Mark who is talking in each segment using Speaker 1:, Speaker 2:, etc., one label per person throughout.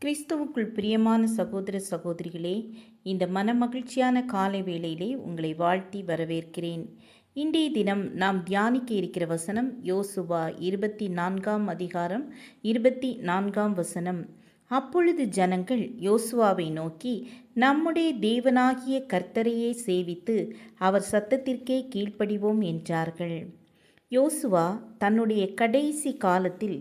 Speaker 1: கிறிஸ்துவுக்குள் பிரியமான சகோதர சகோதரிகளே, இந்த மனமகிழ்ச்சியான காலை வேளையிலே உங்களை வாழ்த்தி வரவேற்கிறேன். இன்றைய தினம் நாம் தியானிக்க இருக்கிற வசனம் யோசுவா 24ஆம் அதிகாரம் 24ஆம் வசனம். அப்பொழுது ஜனங்கள் யோசுவாவை நோக்கி, நம்முடைய தேவனாகிய கர்த்தரையே சேவித்து அவர் சத்தத்திற்கே கீழ்ப்படிவோம் என்றார்கள். யோசுவா தன்னுடைய கடைசி காலத்தில்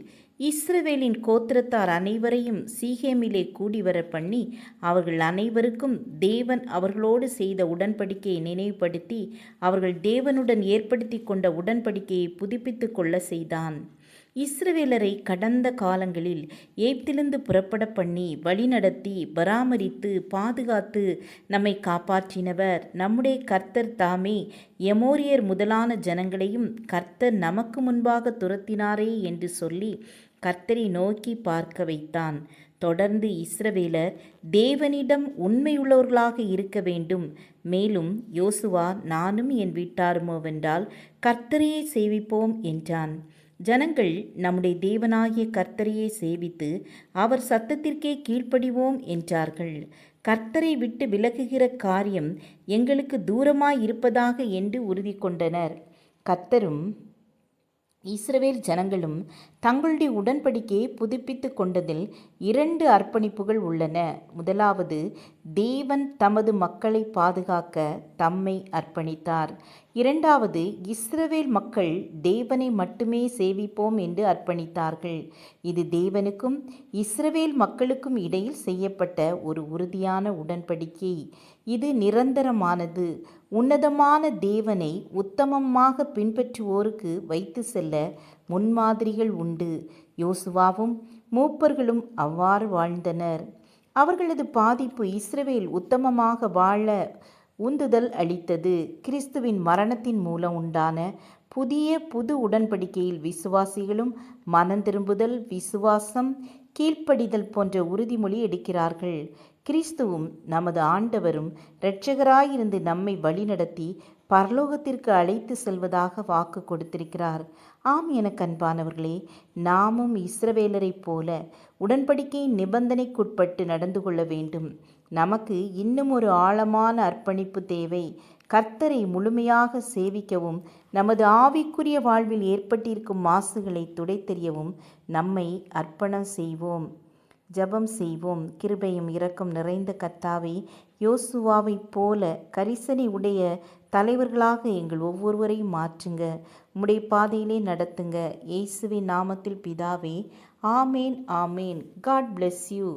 Speaker 1: இஸ்ரவேலின் கோத்திரத்தார் அனைவரையும் சீகேமிலே கூடிவர பண்ணி அவர்கள் அனைவருக்கும் தேவன் அவர்களோடு செய்த உடன்படிக்கையை நினைவுபடுத்தி அவர்கள் தேவனுடன் ஏற்படுத்தி கொண்ட உடன்படிக்கையை புதுப்பித்து கொள்ள செய்தான். இஸ்ரவேலரை கடந்த காலங்களில் எகிப்திலிருந்து புறப்பட பண்ணி வழிநடத்தி பராமரித்து பாதுகாத்து நம்மை காப்பாற்றினவர் நம்முடைய கர்த்தர் தாமே. எமோரியர் முதலான ஜனங்களையும் கர்த்தர் நமக்கு முன்பாக துரத்தினாரே என்று சொல்லி கர்த்தரை நோக்கி பார்க்க வைத்தான். தொடர்ந்து இஸ்ரவேலர் தேவனிடம் உண்மையுள்ளவர்களாக இருக்க வேண்டும். மேலும் யோசுவா, நானும் என் வீட்டாருமோவென்றால் கர்த்தரையே சேவிப்போம் என்றான். ஜனங்கள் நம்முடைய தேவனாகிய கர்த்தரையே சேவித்து அவர் சத்தத்திற்கே கீழ்ப்படிவோம் என்றார்கள். கர்த்தரை விட்டு விலகுகிற காரியம் எங்களுக்கு தூரமாயிருப்பதாக என்று உறுதி கொண்டனர். கர்த்தரும் இஸ்ரவேல் ஜனங்களும் தங்களுடைய உடன்படிக்கையை புதுப்பித்து கொண்டதில் 2 அர்ப்பணிப்புகள் உள்ளன. முதலாவது, தேவன் தமது மக்களை பாதுகாக்க தம்மை அர்ப்பணித்தார். இரண்டாவது, இஸ்ரவேல் மக்கள் தேவனை மட்டுமே சேவிப்போம் என்று அர்ப்பணித்தார்கள். இது தேவனுக்கும் இஸ்ரவேல் மக்களுக்கும் இடையில் செய்யப்பட்ட ஒரு உறுதியான உடன்படிக்கை. இது நிரந்தரமானது. உன்னதமான தேவனை உத்தமமாக பின்பற்றுவோருக்கு வைத்து செல்ல முன்மாதிரிகள் உண்டு. யோசுவாவும் மூப்பர்களும் அவ்வாறு வாழ்ந்தனர். அவர்களது பாதிப்பு இஸ்ரவேல் உத்தமமாக வாழ உந்துதல் அளித்தது. கிறிஸ்துவின் மரணத்தின் மூலம் உண்டான புது உடன்படிக்கையில் விசுவாசிகளும் மனம் திரும்புதல், விசுவாசம், கீழ்ப்படிதல் போன்ற உறுதிமொழி எடுக்கிறார்கள். கிறிஸ்துவும் நமது ஆண்டவரும் இரட்சகராயிருந்து நம்மை வழிநடத்தி பரலோகத்திற்கு அழைத்து செல்வதாக வாக்கு கொடுத்திருக்கிறார். ஆம், எனக்கு அன்பானவர்களே, நாமும் இஸ்ரவேலரைப் போல உடன்படிக்கையின் நிபந்தனைக்குட்பட்டு நடந்து கொள்ள வேண்டும். நமக்கு இன்னும் ஒரு ஆழமான அர்ப்பணிப்பு தேவை. கர்த்தரை முழுமையாக சேவிக்கவும் நமது ஆவிக்குரிய வாழ்வில் ஏற்பட்டிருக்கும் மாசுகளை துடைத்தெறியவும் நம்மை அர்ப்பணம் செய்வோம். ஜெபம் செய்வோம். கிருபையும் இரக்கம் நிறைந்த கர்த்தாவே, யோசுவாவைப் போல கரிசனை உடைய தலைவர்களாக எங்கள் ஒவ்வொருவரையும் மாற்றுங்க. உம்முடைய பாதையிலே நடத்துங்க. இயேசுவின் நாமத்தில் பிதாவே, ஆமேன், ஆமேன். God bless you.